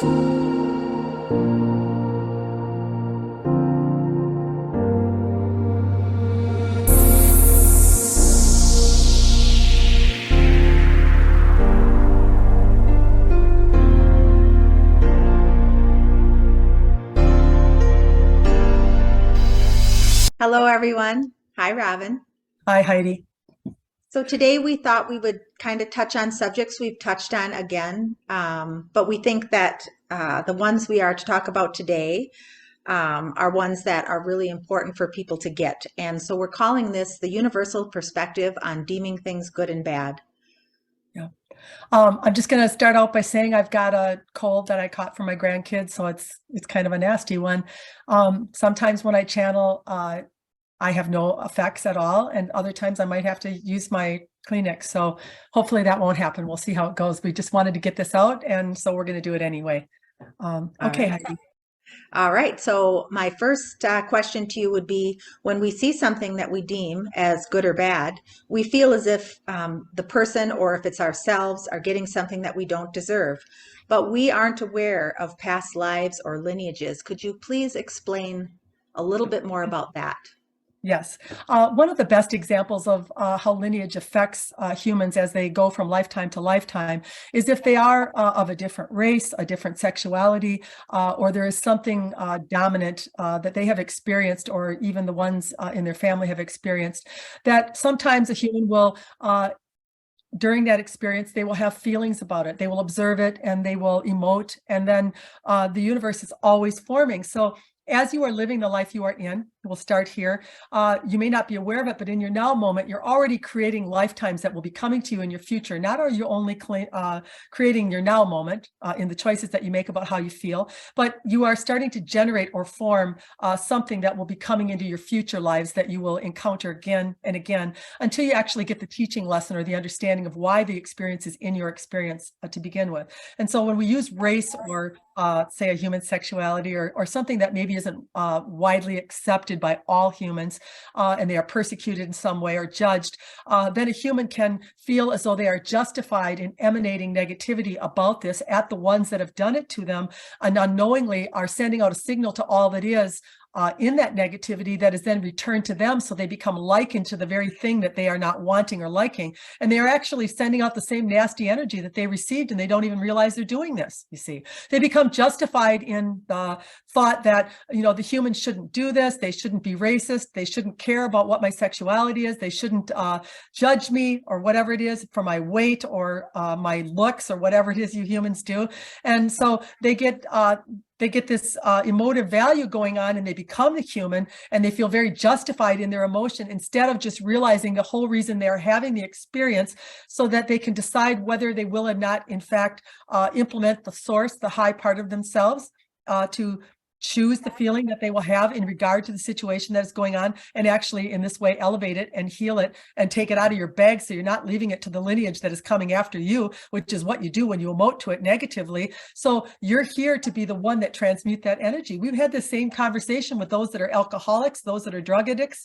Hello, everyone. Hi, Robin. Hi, Heidi. So today we thought we would kind of touch on subjects we've touched on again, but we think that the ones we are to talk about today are ones that are really important for people to get. And so we're calling this the universal perspective on deeming things good and bad. Yeah. I'm just going to start out by saying I've got a cold that I caught from my grandkids, so it's kind of a nasty one. Sometimes when I channel, I have no effects at all, and other times I might have to use my Kleenex. So hopefully that won't happen. We'll see how it goes. We just wanted to get this out, and so we're going to do it anyway. All Okay, right. Heidi. All right. So my first question to you would be, when we see something that we deem as good or bad, we feel as if the person, or if it's ourselves, are getting something that we don't deserve. But we aren't aware of past lives or lineages. Could you please explain a little bit more about that? Yes. One of the best examples of how lineage affects humans as they go from lifetime to lifetime is if they are of a different race, a different sexuality, or there is something dominant that they have experienced, or even the ones in their family have experienced, that sometimes a human will during that experience, they will have feelings about it. They will observe it and they will emote. And then the universe is always forming. So as you are living the life you are in, we'll start here. You may not be aware of it, but in your now moment, you're already creating lifetimes that will be coming to you in your future. Not are you only creating your now moment in the choices that you make about how you feel, but you are starting to generate or form something that will be coming into your future lives that you will encounter again and again until you actually get the teaching lesson or the understanding of why the experience is in your experience to begin with. And so when we use race or say a human sexuality or something that maybe isn't widely accepted by all humans and they are persecuted in some way or judged, then a human can feel as though they are justified in emanating negativity about this at the ones that have done it to them, and unknowingly are sending out a signal to all that is in that negativity that is then returned to them, so they become likened to the very thing that they are not wanting or liking, and they are actually sending out the same nasty energy that they received, and they don't even realize they're doing this. You see, they become justified in the thought that, you know, the humans shouldn't do this, they shouldn't be racist, they shouldn't care about what my sexuality is, they shouldn't judge me or whatever it is for my weight or my looks or whatever it is you humans do. And so they get this emotive value going on, and they become the human, and they feel very justified in their emotion instead of just realizing the whole reason they're having the experience, so that they can decide whether they will or not, in fact, implement the source, the high part of themselves, to choose the feeling that they will have in regard to the situation that is going on, and actually in this way elevate it and heal it and take it out of your bag, so you're not leaving it to the lineage that is coming after you, which is what you do when you emote to it negatively. So you're here to be the one that transmute that energy. We've had the same conversation with those that are alcoholics, those that are drug addicts.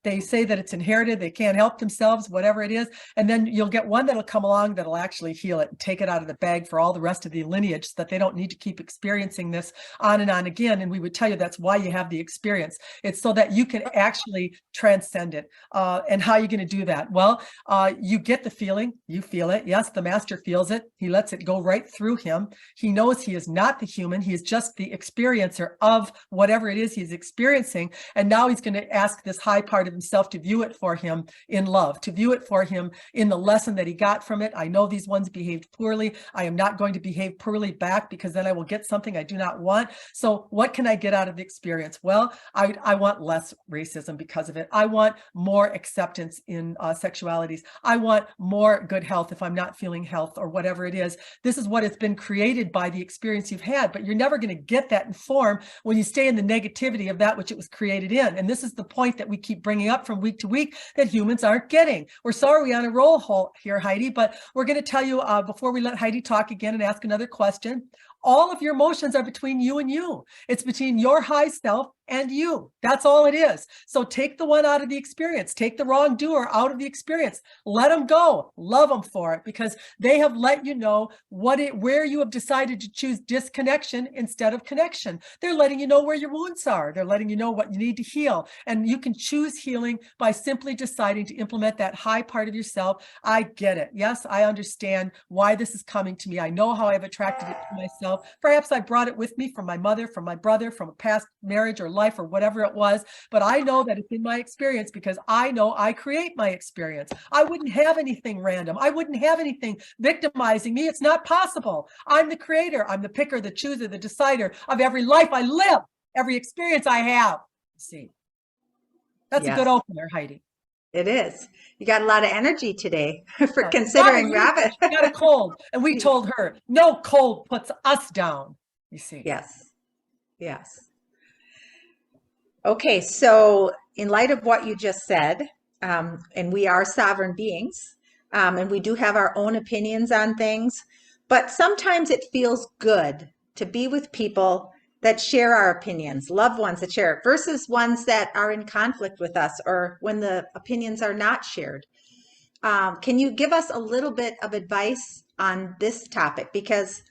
They say that it's inherited, they can't help themselves, whatever it is, and then you'll get one that'll come along that'll actually heal it and take it out of the bag for all the rest of the lineage, so that they don't need to keep experiencing this on and on again. And we would tell you that's why you have the experience. It's so that you can actually transcend it. And how are you going to do that? Well, you get the feeling, you feel it. Yes, the master feels it. He lets it go right through him. He knows he is not the human. He is just the experiencer of whatever it is he's experiencing. And now he's going to ask this high part of himself to view it for him in love, to view it for him in the lesson that he got from it. I know these ones behaved poorly. I am not going to behave poorly back, because then I will get something I do not want. So what can I get out of the experience? Well, I want less racism because of it. I want more acceptance in sexualities. I want more good health if I'm not feeling health or whatever it is. This is what has been created by the experience you've had, but you're never going to get that in form when you stay in the negativity of that which it was created in. And this is the point that we keep bringing up from week to week that humans aren't getting. We're sorry on a roll here, Heidi, but we're going to tell you before we let Heidi talk again and ask another question. All of your emotions are between you and you. It's between your high self and you. That's all it is. So take the one out of the experience. Take the wrongdoer out of the experience. Let them go. Love them for it, because they have let you know where you have decided to choose disconnection instead of connection. They're letting you know where your wounds are. They're letting you know what you need to heal. And you can choose healing by simply deciding to implement that high part of yourself. I get it. Yes, I understand why this is coming to me. I know how I've attracted it to myself. Perhaps I brought it with me from my mother, from my brother, from a past marriage or life or whatever it was. But I know that it's in my experience because I know I create my experience. I wouldn't have anything random. I wouldn't have anything victimizing me. It's not possible. I'm the creator. I'm the picker, the chooser, the decider of every life I live, every experience I have. See, that's a good opener, Heidi. It is. You got a lot of energy today for Robin, considering Rabbit. she got a cold, and we told her, no cold puts us down, you see. Yes. Yes. Okay, so in light of what you just said, and we are sovereign beings, and we do have our own opinions on things, but sometimes it feels good to be with people that share our opinions, loved ones that share it, versus ones that are in conflict with us or when the opinions are not shared. Can you give us a little bit of advice on this topic? Because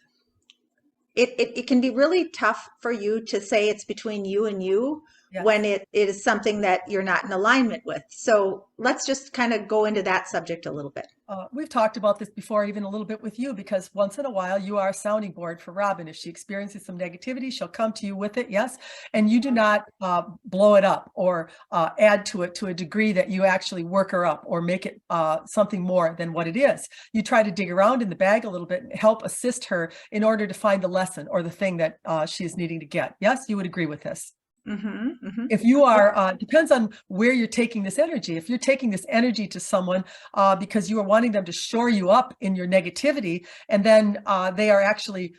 it can be really tough for you to say it's between you and you when it is something that you're not in alignment with. So let's just kind of go into that subject a little bit. We've talked about this before, even a little bit with you, because once in a while you are a sounding board for Robin. If she experiences some negativity, she'll come to you with it, yes, and you do not blow it up or add to it to a degree that you actually work her up or make it something more than what it is. You try to dig around in the bag a little bit and help assist her in order to find the lesson or the thing that she is needing to get. Yes, you would agree with this. Mm-hmm, mm-hmm. If you are, depends on where you're taking this energy. If you're taking this energy to someone because you are wanting them to shore you up in your negativity, and then they are actually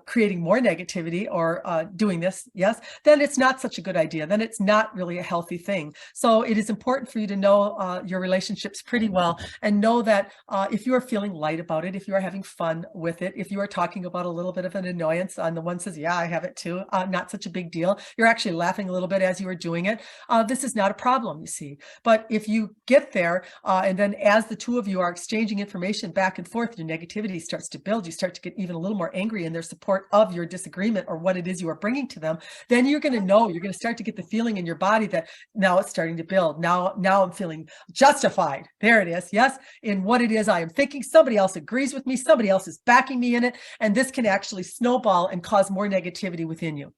creating more negativity or doing this, yes, then it's not such a good idea. Then it's not really a healthy thing. So it is important for you to know your relationships pretty well and know that if you are feeling light about it, if you are having fun with it, if you are talking about a little bit of an annoyance and the one says, yeah, I have it too, not such a big deal. You're actually laughing a little bit as you were doing it. This is not a problem, you see. But if you get there and then as the two of you are exchanging information back and forth, your negativity starts to build. You start to get even a little more angry in their support of your disagreement or what it is you are bringing to them. Then you're going to know, you're going to start to get the feeling in your body that now it's starting to build. Now I'm feeling justified. There it is. Yes. In what it is I am thinking. Somebody else agrees with me. Somebody else is backing me in it. And this can actually snowball and cause more negativity within you.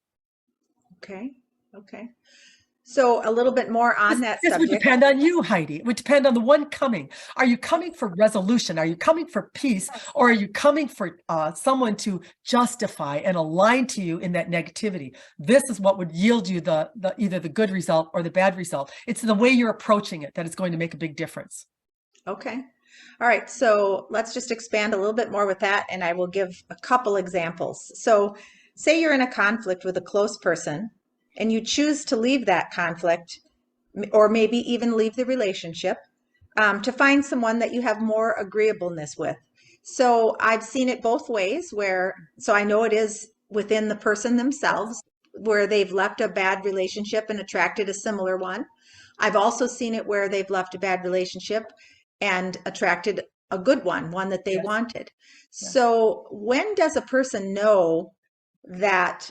Okay. Okay. So a little bit more on that subject. This would depend on you, Heidi. It would depend on the one coming. Are you coming for resolution? Are you coming for peace? Or are you coming for someone to justify and align to you in that negativity? This is what would yield you either the good result or the bad result. It's the way you're approaching it that is going to make a big difference. Okay. All right. So let's just expand a little bit more with that. And I will give a couple examples. So say you're in a conflict with a close person, and you choose to leave that conflict or maybe even leave the relationship to find someone that you have more agreeableness with. So I've seen it both ways so I know it is within the person themselves where they've left a bad relationship and attracted a similar one. I've also seen it where they've left a bad relationship and attracted a good one that they wanted. Yes. So when does a person know that,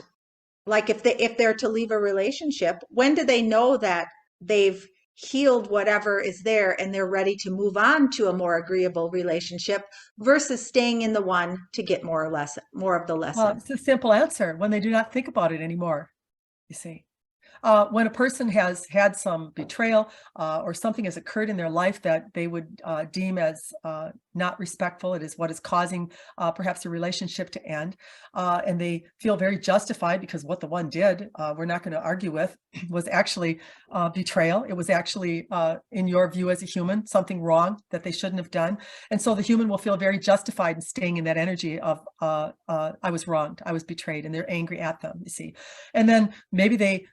like if they're to leave a relationship, when do they know that they've healed whatever is there and they're ready to move on to a more agreeable relationship versus staying in the one to get more of the lesson? Well, it's a simple answer: when they do not think about it anymore, you see. When a person has had some betrayal or something has occurred in their life that they would deem as not respectful, it is what is causing perhaps a relationship to end, and they feel very justified because what the one did, we're not going to argue with, was actually betrayal. It was actually, in your view as a human, something wrong that they shouldn't have done. And so the human will feel very justified in staying in that energy of, I was wronged, I was betrayed, and they're angry at them, you see. And then maybe they,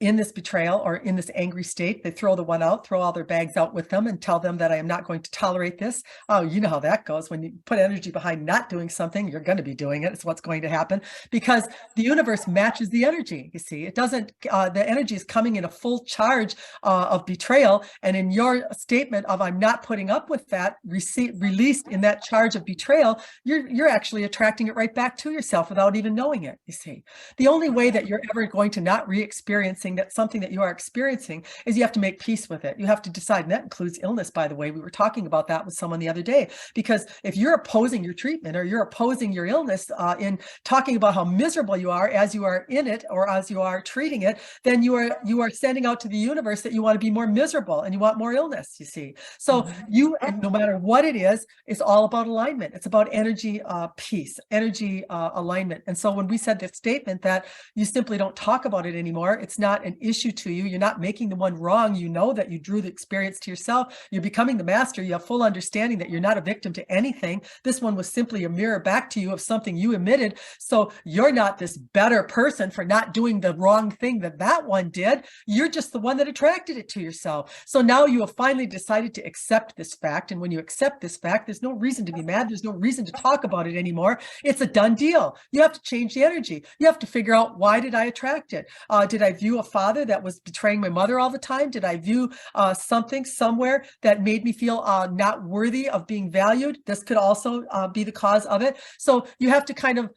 in this betrayal or in this angry state, they throw the one out, throw all their bags out with them and tell them that I am not going to tolerate this. Oh, you know how that goes. When you put energy behind not doing something, you're going to be doing it. It's what's going to happen because the universe matches the energy. You see, it doesn't, the energy is coming in a full charge of betrayal. And in your statement of I'm not putting up with that, released in that charge of betrayal, you're actually attracting it right back to yourself without even knowing it. You see, the only way that you're ever going to not re-experiencing that something that you are experiencing is you have to make peace with it. You have to decide, and that includes illness, by the way. We were talking about that with someone the other day, because if you're opposing your treatment or you're opposing your illness in talking about how miserable you are as you are in it or as you are treating it, then you are sending out to the universe that you want to be more miserable and you want more illness, you see. So you, no matter what it is, it's all about alignment. It's about energy peace, energy alignment. And so when we said this statement that you simply don't talk about it anymore, it's not an issue to you. You're not making the one wrong. You know that you drew the experience to yourself. You're becoming the master. You have full understanding that you're not a victim to anything. This one was simply a mirror back to you of something you emitted. So you're not this better person for not doing the wrong thing that one did. You're just the one that attracted it to yourself. So now you have finally decided to accept this fact. And when you accept this fact, there's no reason to be mad. There's no reason to talk about it anymore. It's a done deal. You have to change the energy. You have to figure out, why did I attract it? Did I view a father that was betraying my mother all the time? Did I view something somewhere that made me feel not worthy of being valued? This could also be the cause of it. So you have to kind of,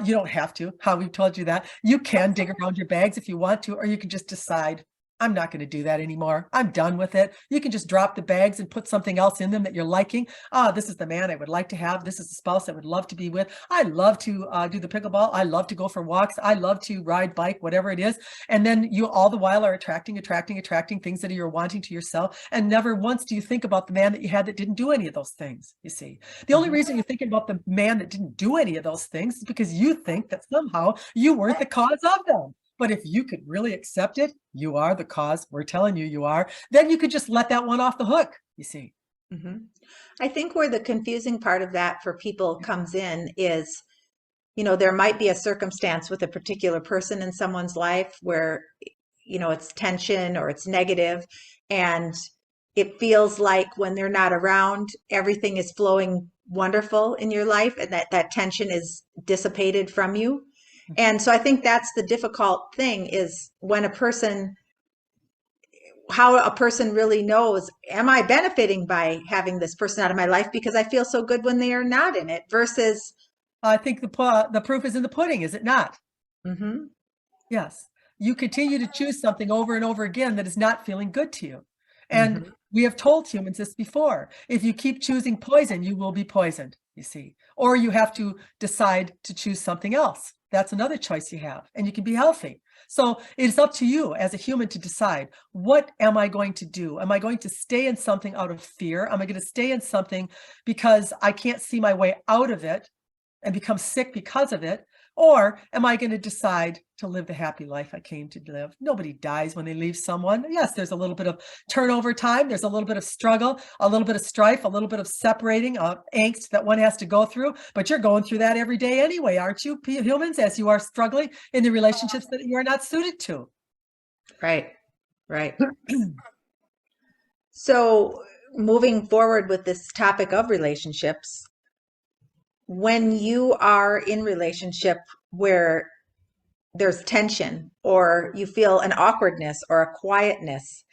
you don't have to, how we told you that. You can dig around your bags if you want to, or you can just decide, I'm not going to do that anymore. I'm done with it. You can just drop the bags and put something else in them that you're liking. This is the man I would like to have. This is the spouse I would love to be with. I love to do the pickleball. I love to go for walks. I love to ride bike, whatever it is. And then you all the while are attracting things that you're wanting to yourself. And never once do you think about the man that you had that didn't do any of those things, you see. The only reason you're thinking about the man that didn't do any of those things is because you think that somehow you weren't the cause of them. But if you could really accept it, you are the cause. We're telling you, you are. Then you could just let that one off the hook, you see. I think where the confusing part of that for people comes in is, there might be a circumstance with a particular person in someone's life where, it's tension or it's negative, and it feels like when they're not around, everything is flowing wonderful in your life and that tension is dissipated from you. And so I think that's the difficult thing, is when how a person really knows, am I benefiting by having this person out of my life because I feel so good when they are not in it, versus. I think the proof is in the pudding, is it not? Yes. You continue to choose something over and over again that is not feeling good to you. And we have told humans this before. If you keep choosing poison, you will be poisoned, you see. Or you have to decide to choose something else. That's another choice you have, and you can be healthy. So it's up to you as a human to decide, what am I going to do? Am I going to stay in something out of fear? Am I going to stay in something because I can't see my way out of it and become sick because of it? Or am I going to decide to live the happy life I came to live? Nobody dies when they leave someone. Yes, there's a little bit of turnover time. There's a little bit of struggle, a little bit of strife, a little bit of separating, angst that one has to go through. But you're going through that every day anyway, aren't you, humans, as you are struggling in the relationships that you are not suited to? Right. So moving forward with this topic of relationships, when you are in relationship where there's tension or you feel an awkwardness or a quietness,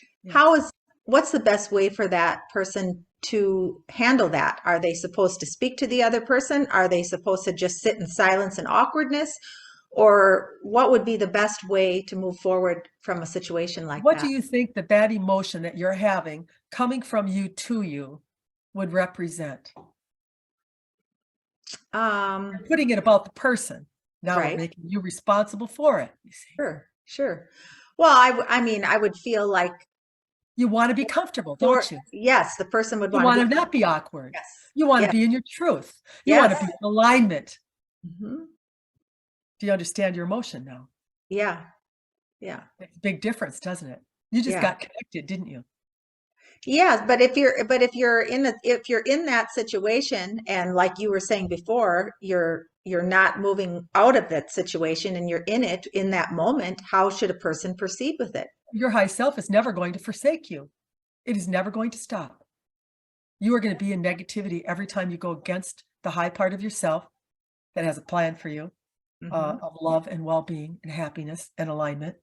what's the best way for that person to handle that? Are they supposed to speak to the other person? Are they supposed to just sit in silence and awkwardness? Or what would be the best way to move forward from a situation like that? What do you think that emotion that you're having coming from you to you would represent? Putting it about the person. Now we're making you responsible for it. You see. Sure. Well, I would feel like you want to be comfortable, don't you? Yes, the person would want to not be awkward. Yes. You want to be in your truth. You want to be in alignment. Do you understand your emotion now? Yeah. It's a big difference, doesn't it? You just got connected, didn't you? Yeah, but if you're in that situation, and like you were saying before, you're not moving out of that situation and you're in it in that moment, how should a person proceed with it? Your high self is never going to forsake you. It is never going to stop. You are going to be in negativity every time you go against the high part of yourself that has a plan for you, Hmm. of love and well-being and happiness and alignment.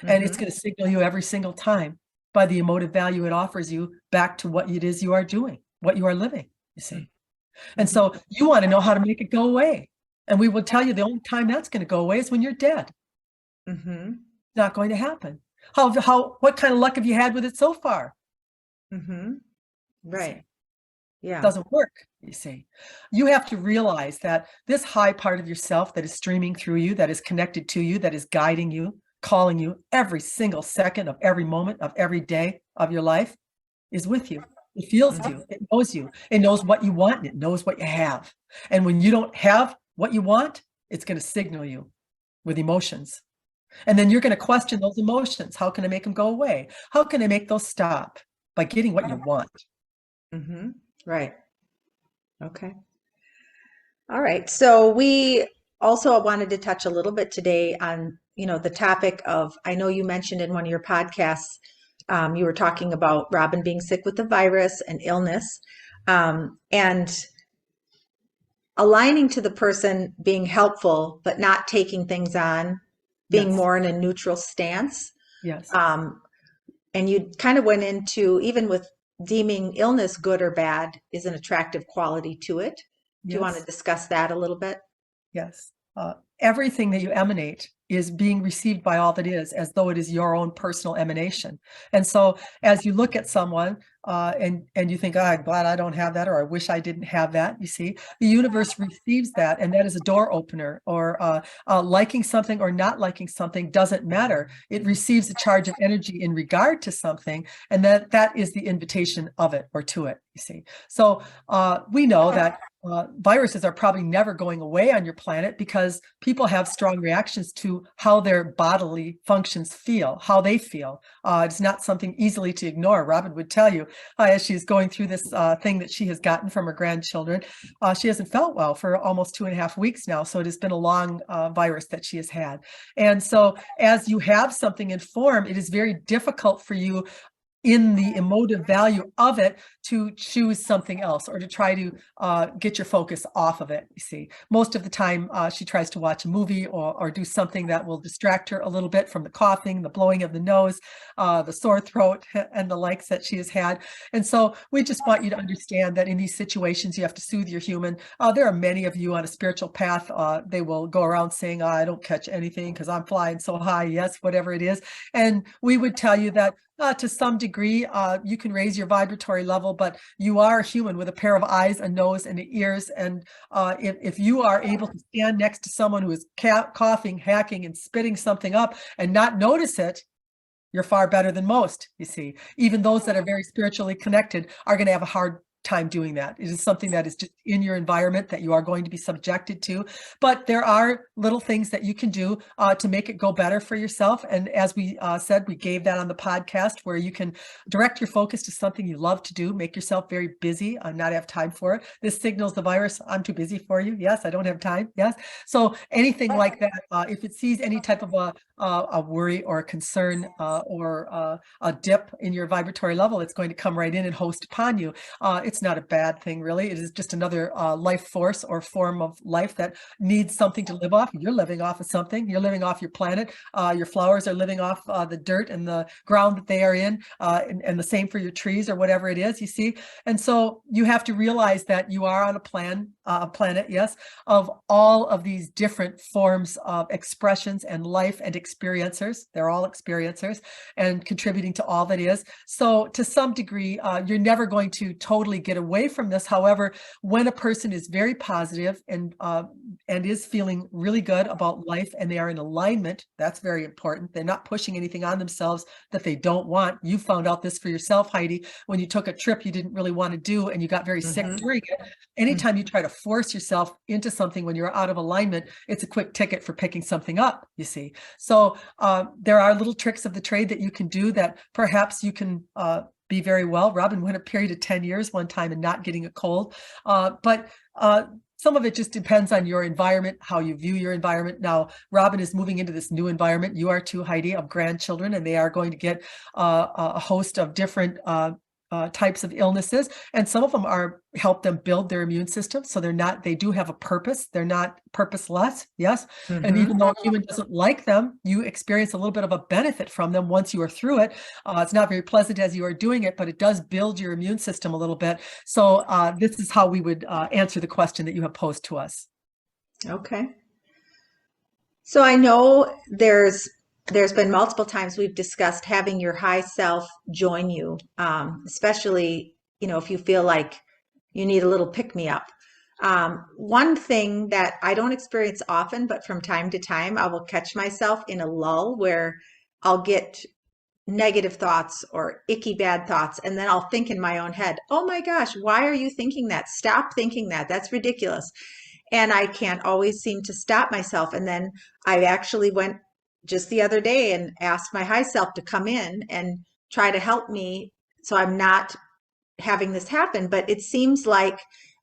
And it's Hmm. going to signal you every single time by the emotive value it offers you back to what it is you are doing, what you are living, you see. And Hmm. so you want to know how to make it go away. And we will tell you the only time that's going to go away is when you're dead. Hmm. It's not going to happen. What kind of luck have you had with it so far? Hmm. You see, Right. Yeah. doesn't work, you see. You have to realize that this high part of yourself that is streaming through you, that is connected to you, that is guiding you, calling you every single second of every moment of every day of your life is with you. It feels Mhm. you. It knows what you want, and it knows what you have. And when you don't have what you want, it's going to signal you with emotions. And then you're going to question those emotions. How can I make them go away? How can I make those stop? By getting what you want. Hmm. Right. Okay. All right. So we also wanted to touch a little bit today on, the topic of, I know you mentioned in one of your podcasts, you were talking about Robin being sick with the virus and illness, and aligning to the person being helpful, but not taking things on, being Yes. more in a neutral stance. Yes. Um, and you kind of went into, even with deeming illness good or bad is an attractive quality to it. Do you want to Yes. discuss that a little bit? Yes. Everything that you emanate is being received by all that is, as though it is your own personal emanation. And so, as you look at someone and you think, "Oh, I'm glad I don't have that," or "I wish I didn't have that," you see, the universe receives that, and that is a door opener. Or liking something or not liking something doesn't matter. It receives a charge of energy in regard to something, and that is the invitation of it or to it. You see, so we know that viruses are probably never going away on your planet because people have strong reactions to how their bodily functions feel, how they feel. It's not something easily to ignore. Robin would tell you, as she's going through this thing that she has gotten from her grandchildren, she hasn't felt well for almost 2.5 weeks now. So it has been a long virus that she has had. And so as you have something in form, it is very difficult for you in the emotive value of it to choose something else or to try to get your focus off of it. You see, most of the time she tries to watch a movie or do something that will distract her a little bit from the coughing, the blowing of the nose, the sore throat, and the likes that she has had. And so we just want you to understand that in these situations, you have to soothe your human. There are many of you on a spiritual path. They will go around saying, I don't catch anything because I'm flying so high. Yes, whatever it is. And we would tell you that to some degree, you can raise your vibratory level, but you are human with a pair of eyes, a nose, and ears. And if you are able to stand next to someone who is coughing, hacking, and spitting something up and not notice it, you're far better than most, you see. Even those that are very spiritually connected are going to have a hard time doing that. It is something that is just in your environment that you are going to be subjected to. But there are little things that you can do to make it go better for yourself. And as we said, we gave that on the podcast where you can direct your focus to something you love to do, make yourself very busy, not have time for it. This signals the virus, I'm too busy for you. Yes, I don't have time. Yes. So anything like that, if it sees any type of a worry or a concern or a dip in your vibratory level, it's going to come right in and host upon you. It's not a bad thing, really. It is just another life force or form of life that needs something to live off. You're living off of something. You're living off your planet. Your flowers are living off the dirt and the ground that they are in, and the same for your trees or whatever it is, you see. And so you have to realize that you are on a planet, yes, of all of these different forms of expressions and life and experiencers. They're all experiencers and contributing to all that is. So to some degree, you're never going to totally get away from this. However, when a person is very positive and is feeling really good about life and they are in alignment, that's very important. They're not pushing anything on themselves that they don't want. You found out this for yourself, Heidi, when you took a trip you didn't really want to do and you got very sick during it. Anytime you try to force yourself into something when you're out of alignment, it's a quick ticket for picking something up, you see. So there are little tricks of the trade that you can do that perhaps you can be very well. Robin went a period of 10 years one time and not getting a cold. But some of it just depends on your environment, how you view your environment. Now, Robin is moving into this new environment. You are too, Heidi, of grandchildren, and they are going to get a host of different types of illnesses, and some of them help them build their immune system, so they do have a purpose. They're not purposeless. Yes. And even though a human doesn't like them, you experience a little bit of a benefit from them once you are through it. It's not very pleasant as you are doing it, but it does build your immune system a little bit. So this is how we would answer the question that you have posed to us. Okay. So I know there's been multiple times we've discussed having your high self join you, especially, if you feel like you need a little pick-me-up. One thing that I don't experience often, but from time to time, I will catch myself in a lull where I'll get negative thoughts or icky bad thoughts, and then I'll think in my own head, oh my gosh, why are you thinking that? Stop thinking that. That's ridiculous. And I can't always seem to stop myself. And then I actually went just the other day and asked my high self to come in and try to help me so I'm not having this happen. But it seems like,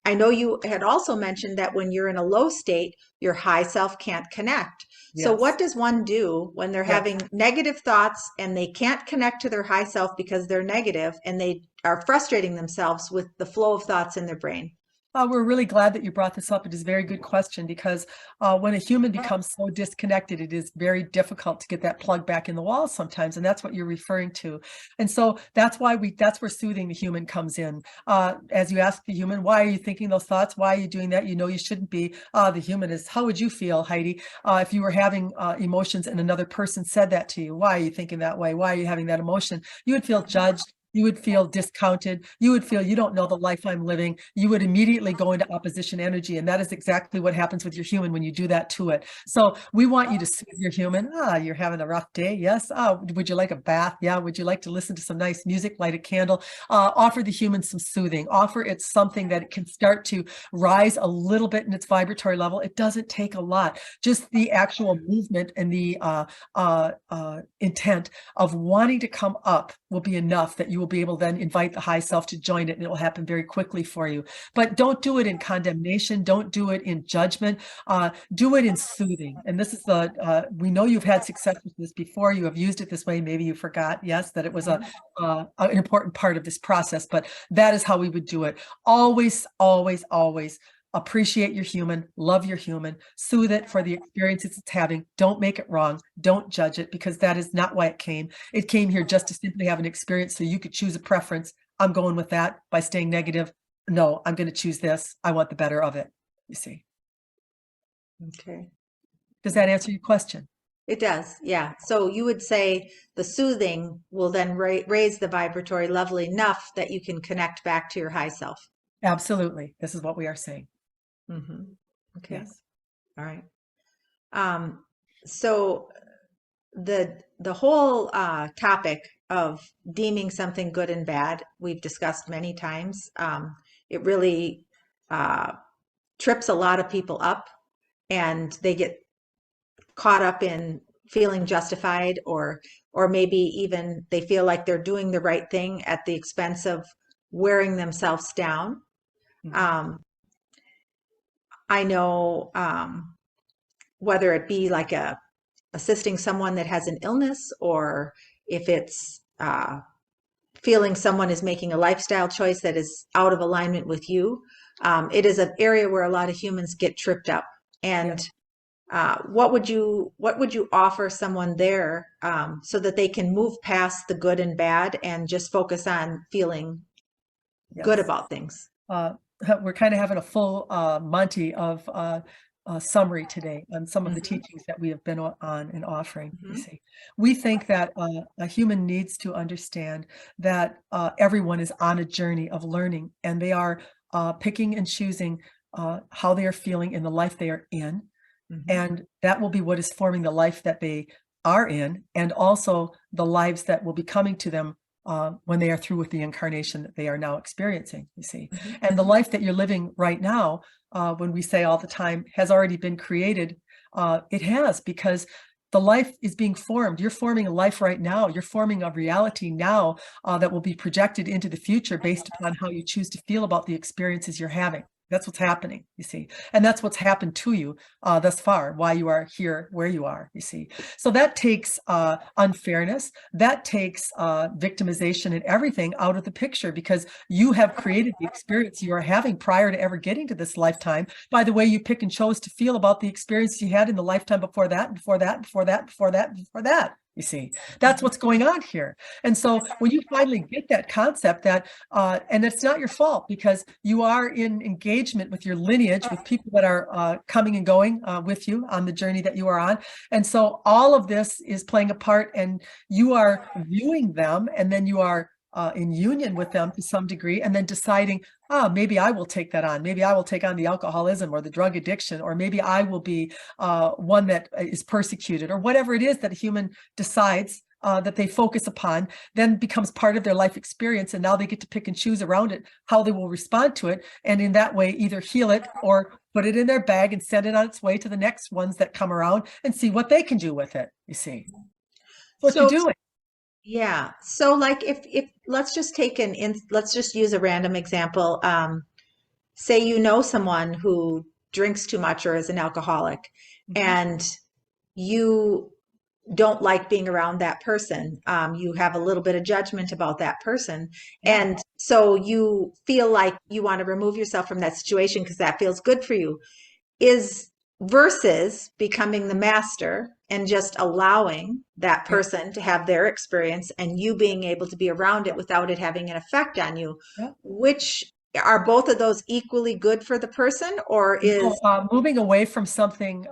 I know you had also mentioned that when you're in a low state, your high self can't connect. So Yes. what does one do when they're having negative thoughts and they can't connect to their high self because they're negative, and they are frustrating themselves with the flow of thoughts in their brain? We're really glad that you brought this up. It is a very good question, because when a human becomes so disconnected, it is very difficult to get that plug back in the wall sometimes. And that's what you're referring to. And so that's why that's where soothing the human comes in. As you ask the human, why are you thinking those thoughts? Why are you doing that? You shouldn't be. The human is, how would you feel, Heidi, if you were having emotions and another person said that to you? Why are you thinking that way? Why are you having that emotion? You would feel judged. You would feel discounted. You would feel you don't know the life I'm living. You would immediately go into opposition energy. And that is exactly what happens with your human when you do that to it. So we want you to soothe your human. You're having a rough day. Yes. Would you like a bath? Yeah. Would you like to listen to some nice music, light a candle? Offer the human some soothing. Offer it something that it can start to rise a little bit in its vibratory level. It doesn't take a lot. Just the actual movement and the intent of wanting to come up will be enough that you will be able to then invite the high self to join it, and it will happen very quickly for you. But don't do it in condemnation. Don't do it in judgment. Do it in soothing. And this is we know you've had success with this before. You have used it this way. Maybe you forgot, yes, that it was an important part of this process, but that is how we would do it. Always, always, always appreciate your human, love your human, soothe it for the experiences it's having. Don't make it wrong. Don't judge it, because that is not why it came. It came here just to simply have an experience so you could choose a preference. I'm going with that by staying negative. No, I'm going to choose this. I want the better of it, you see. Okay. Does that answer your question? It does, yeah. So you would say the soothing will then raise the vibratory level enough that you can connect back to your high self. Absolutely. This is what we are saying. Okay. Yes. All right. So the whole topic of deeming something good and bad, we've discussed many times. It really trips a lot of people up, and they get caught up in feeling justified, or maybe even they feel like they're doing the right thing at the expense of wearing themselves down. I know whether it be like assisting someone that has an illness, or if it's feeling someone is making a lifestyle choice that is out of alignment with you. It is an area where a lot of humans get tripped up. And what would you offer someone there so that they can move past the good and bad and just focus on feeling good about things? We're kind of having a full Monty of summary today on some of the teachings that we have been on and offering. You see, we think that a human needs to understand that everyone is on a journey of learning, and they are picking and choosing how they are feeling in the life they are in. And that will be what is forming the life that they are in, and also the lives that will be coming to them when they are through with the incarnation that they are now experiencing, you see. And the life that you're living right now, when we say all the time, has already been created. It has, because The life is being formed. You're forming a life right now. You're forming a reality now that will be projected into the future based upon how you choose to feel about the experiences you're having. That's what's happening, you see. And that's what's happened to you thus far, why you are here, where you are, you see. So that takes unfairness, that takes victimization and everything out of the picture, because you have created the experience you are having prior to ever getting to this lifetime by the way you pick and chose to feel about the experience you had in the lifetime before that, before that, before that, before that, before that. You see, that's what's going on here. And so when you finally get that concept that, and it's not your fault, because you are in engagement with your lineage, with people that are coming and going with you on the journey that you are on. And so all of this is playing a part, and you are viewing them, and then you are in union with them to some degree, and then deciding, maybe I will take that on. Maybe I will take on the alcoholism or the drug addiction, or maybe I will be one that is persecuted, or whatever it is that a human decides that they focus upon, then becomes part of their life experience. And now they get to pick and choose around it how they will respond to it. And in that way, either heal it or put it in their bag and send it on its way to the next ones that come around and see what they can do with it. You see, what you're doing. Yeah. So like if let's just take let's just use a random example. Say you know someone who drinks too much or is an alcoholic, and you don't like being around that person. You have a little bit of judgment about that person. And so you feel like you want to remove yourself from that situation because that feels good for you. Is versus becoming the master and just allowing that person to have their experience and you being able to be around it without it having an effect on you. Which are both of those equally good for the person, or is moving away from something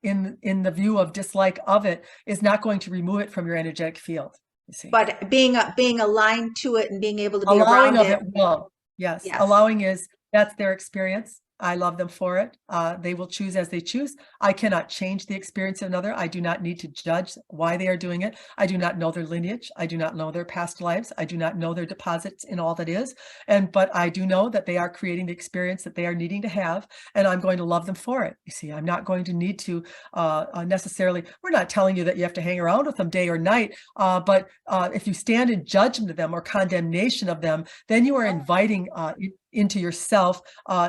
in the view of dislike of it is not going to remove it from your energetic field, you see. But being aligned to it and being able to be Allowing around of it will. Yes. Allowing is, that's their experience. I love them for it. They will choose as they choose. I cannot change the experience of another. I do not need to judge why they are doing it. I do not know their lineage. I do not know their past lives. I do not know their deposits in all that is. But I do know that they are creating the experience that they are needing to have, and I'm going to love them for it. You see, I'm not going to need to necessarily, we're not telling you that you have to hang around with them day or night, but if you stand in judgment of them or condemnation of them, then you are inviting into yourself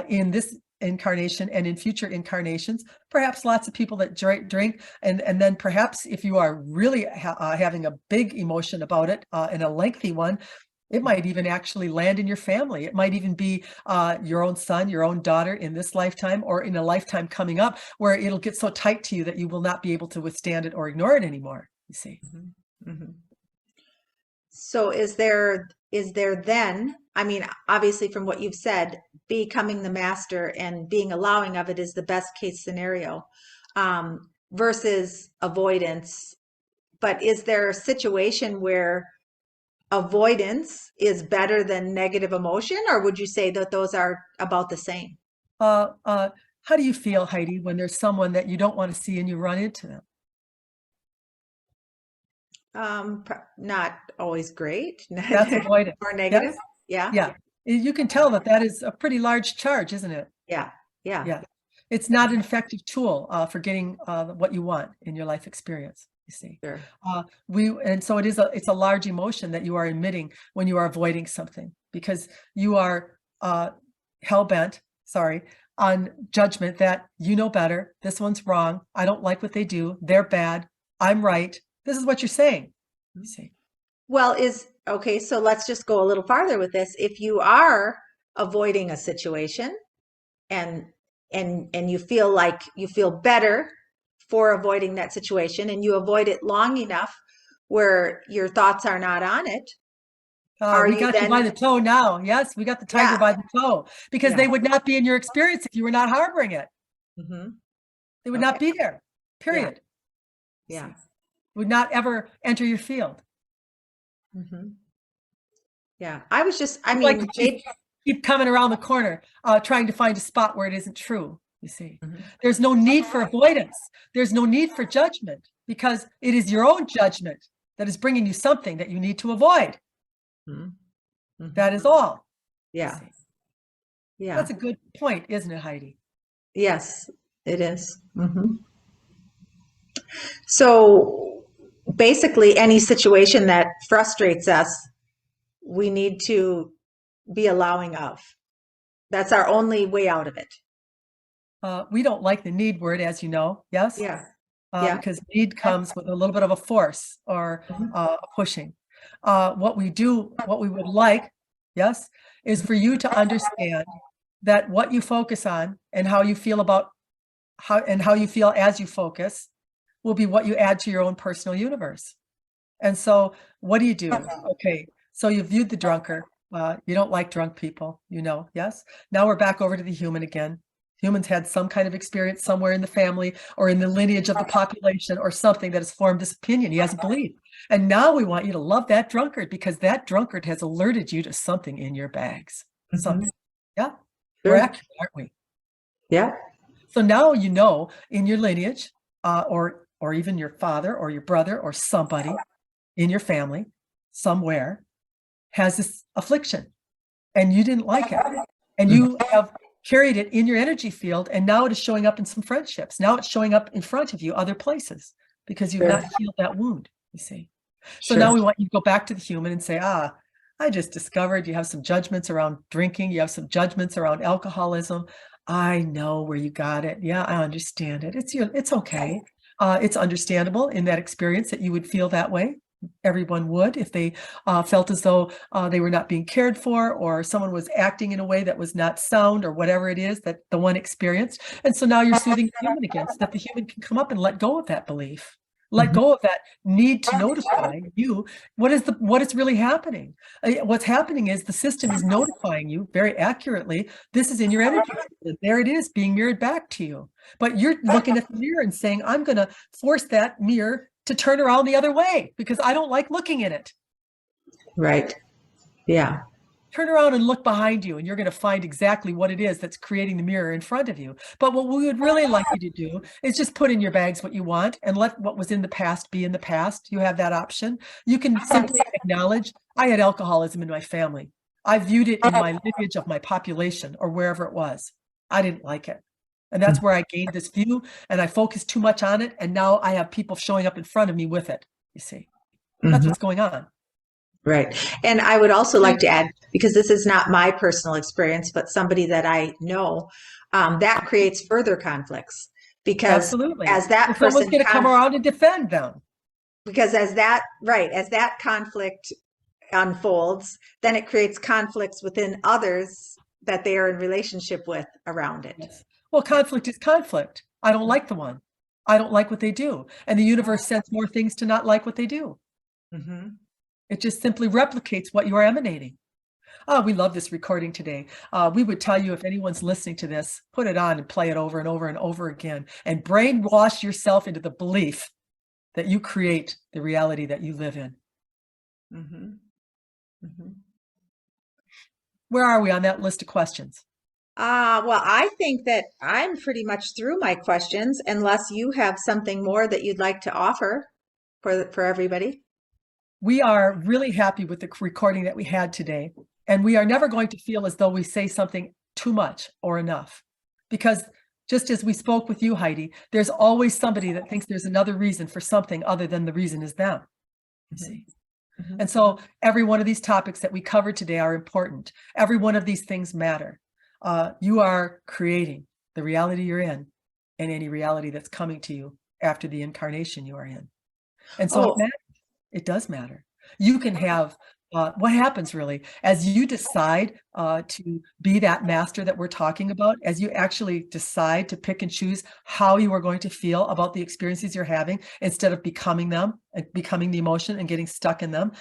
in this incarnation and in future incarnations, perhaps lots of people that drink, and then perhaps if you are really having a big emotion about it and a lengthy one, it might even actually land in your family. It might even be your own son, your own daughter in this lifetime or in a lifetime coming up, where it'll get so tight to you that you will not be able to withstand it or ignore it anymore, you see. So is there then, I mean, obviously from what you've said, becoming the master and being allowing of it is the best case scenario, versus avoidance. But is there a situation where avoidance is better than negative emotion, or would you say that those are about the same? How do you feel, Heidi, when there's someone that you don't want to see and you run into them? Not always great. That's avoidance. Or negative. Yes. Yeah. You can tell that that is a pretty large charge, isn't it? Yeah. It's not an effective tool for getting what you want in your life experience, you see. Sure. And so it's a large emotion that you are emitting when you are avoiding something, because you are hell-bent, on judgment that you know better. This one's wrong. I don't like what they do. They're bad. I'm right. This is what you're saying, you see. Well, okay, so let's just go a little farther with this. If you are avoiding a situation and you feel better for avoiding that situation, and you avoid it long enough where your thoughts are not on it, we got you by the toe now. Yes, we got the tiger by the toe, because they would not be in your experience if you were not harboring it. They would not be there, period. Yeah. Would not ever enter your field. Yeah, I was just, I mean, like keep coming around the corner, trying to find a spot where it isn't true, you see. There's no need for avoidance. There's no need for judgment, because it is your own judgment that is bringing you something that you need to avoid. That is all. Yeah. That's a good point, isn't it, Heidi? Yes, it is. So basically, any situation that frustrates us, we need to be allowing of. That's our only way out of it. We don't like the need word, as you know, yes? Yeah. Yeah. Because need comes with a little bit of a force or Mhm. a pushing. What we would like, yes, is for you to understand that what you focus on and how you feel about how you feel as you focus will be what you add to your own personal universe. And so what do you do? Okay, so you viewed the drunkard. You don't like drunk people, yes? Now we're back over to the human again. Humans had some kind of experience somewhere in the family or in the lineage of the population or something that has formed this opinion. He has a belief. And now we want you to love that drunkard because that drunkard has alerted you to something in your bags. Something. Yeah, we're Sure. accurate, aren't we? Yeah. So now you know in your lineage, or even your father or your brother or somebody in your family somewhere has this affliction and you didn't like it. And you have carried it in your energy field, and now it is showing up in some friendships. Now it's showing up in front of you other places because you've Sure. not healed that wound, you see. So Sure. now we want you to go back to the human and say, I just discovered you have some judgments around drinking. You have some judgments around alcoholism. I know where you got it. Yeah, I understand it. It's okay. It's understandable in that experience that you would feel that way. Everyone would if they felt as though they were not being cared for or someone was acting in a way that was not sound or whatever it is that the one experienced. And so now you're soothing the human again so that the human can come up and let go of that belief. Let go of that need to notify you what is really happening. What's happening is the system is notifying you very accurately. This is in your energy field. There it is being mirrored back to you. But you're looking at the mirror and saying, I'm going to force that mirror to turn around the other way because I don't like looking in it. Right. Yeah. Turn around and look behind you and you're going to find exactly what it is that's creating the mirror in front of you. But what we would really like you to do is just put in your bags what you want and let what was in the past be in the past. You have that option. You can simply acknowledge, I had alcoholism in my family. I viewed it in my lineage of my population or wherever it was. I didn't like it. And that's where I gained this view and I focused too much on it. And now I have people showing up in front of me with it. You see, that's what's going on. Right. And I would also like to add, because this is not my personal experience, but somebody that I know, that creates further conflicts because Absolutely. as that If someone's person, going to come around and defend them. because as that conflict unfolds, then it creates conflicts within others that they are in relationship with around it. Yes. Well, conflict is conflict. I don't like the one. I don't like what they do. And the universe sends more things to not like what they do. Mm-hmm. It just simply replicates what you are emanating. We love this recording today. We would tell you if anyone's listening to this, put it on and play it over and over and over again and brainwash yourself into the belief that you create the reality that you live in. Mm-hmm. Mm-hmm. Where are we on that list of questions? Well, I think that I'm pretty much through my questions, unless you have something more that you'd like to offer for everybody. We are really happy with the recording that we had today. And we are never going to feel as though we say something too much or enough. Because just as we spoke with you, Heidi, there's always somebody that thinks there's another reason for something other than the reason is them. You see? Mm-hmm. And so every one of these topics that we covered today are important. Every one of these things matter. You are creating the reality you're in and any reality that's coming to you after the incarnation you are in. And so it matters. It does matter. You can have what happens really as you decide to be that master that we're talking about, as you actually decide to pick and choose how you are going to feel about the experiences you're having instead of becoming them and becoming the emotion and getting stuck in them,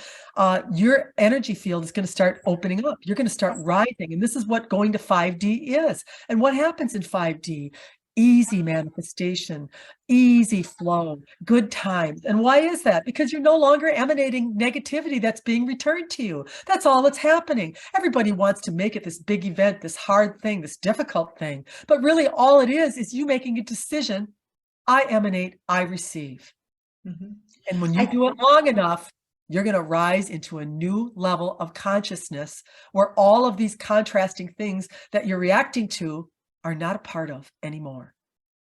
your energy field is going to start opening up. You're going to start rising. And this is what going to 5D is. And what happens in 5D? Easy manifestation, easy flow, good times. And why is that? Because you're no longer emanating negativity that's being returned to you. That's all that's happening. Everybody wants to make it this big event, this hard thing, this difficult thing. But really all it is you making a decision. I emanate, I receive. Mm-hmm. And when you do it long enough, you're going to rise into a new level of consciousness where all of these contrasting things that you're reacting to are not a part of anymore.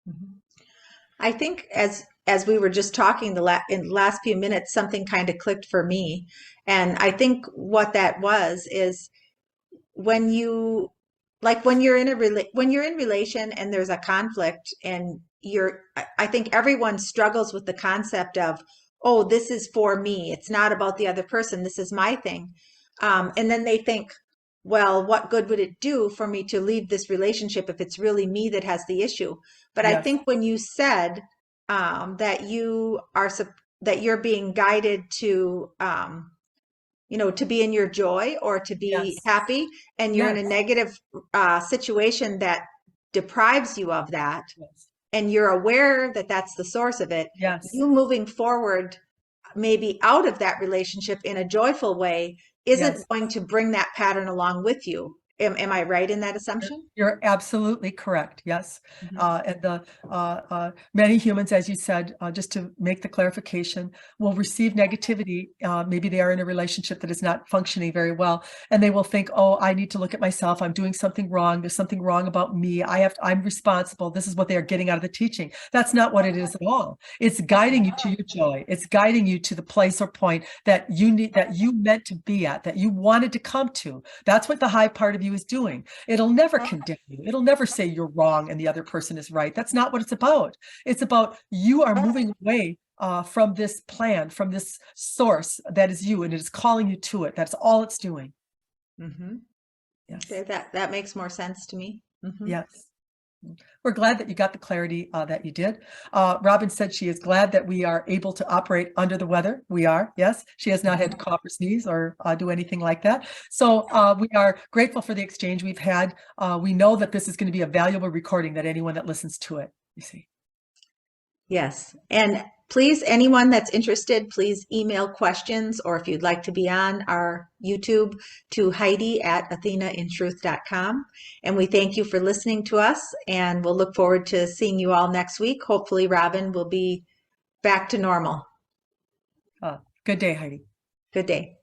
Mm-hmm. I think as we were just talking in the last few minutes, something kind of clicked for me. And I think what that was is when you when you're in when you're in relation and there's a conflict and I think everyone struggles with the concept of, oh, this is for me, it's not about the other person, this is my thing. Yes. And then they think, well, what good would it do for me to leave this relationship if it's really me that has the issue? But I Yes. think when you said that that you're being guided to to be in your joy or to be Yes. happy, and you're in a Yes. negative situation that deprives you of that, Yes. and you're aware that that's the source of it, Yes. you moving forward, maybe out of that relationship in a joyful way, isn't Yes. going to bring that pattern along with you. Am I right in that You're assumption? you're absolutely correct. Yes. Mhm. And the many humans, as you said, just to make the clarification, will receive negativity. Maybe they are in a relationship that is not functioning very well, and they will think, "Oh, I need to look at myself. I'm doing something wrong. There's something wrong about me. I'm responsible." This is what they are getting out of the teaching. That's not what it is at all. It's guiding you to your joy. It's guiding you to the place or point that you meant to be at, that you wanted to come to. That's what the high part of you is doing. It'll never condemn you. It'll never say you're wrong and the other person is right. That's not what it's about. It's about you are moving away from this plan, from this source that is you, and it is calling you to it. That's all it's doing. Mhm. Okay, Yes. that makes more sense to me. Hmm. Yes. We're glad that you got the clarity that you did. Robin said she is glad that we are able to operate under the weather. We are, yes. She has not had to cough or sneeze or do anything like that. So we are grateful for the exchange we've had. We know that this is going to be a valuable recording that anyone that listens to it, you see. Yes. And please, anyone that's interested, please email questions, or if you'd like to be on our YouTube, to Heidi at athenaintruth.com. And we thank you for listening to us, and we'll look forward to seeing you all next week. Hopefully, Robin will be back to normal. Good day, Heidi. Good day.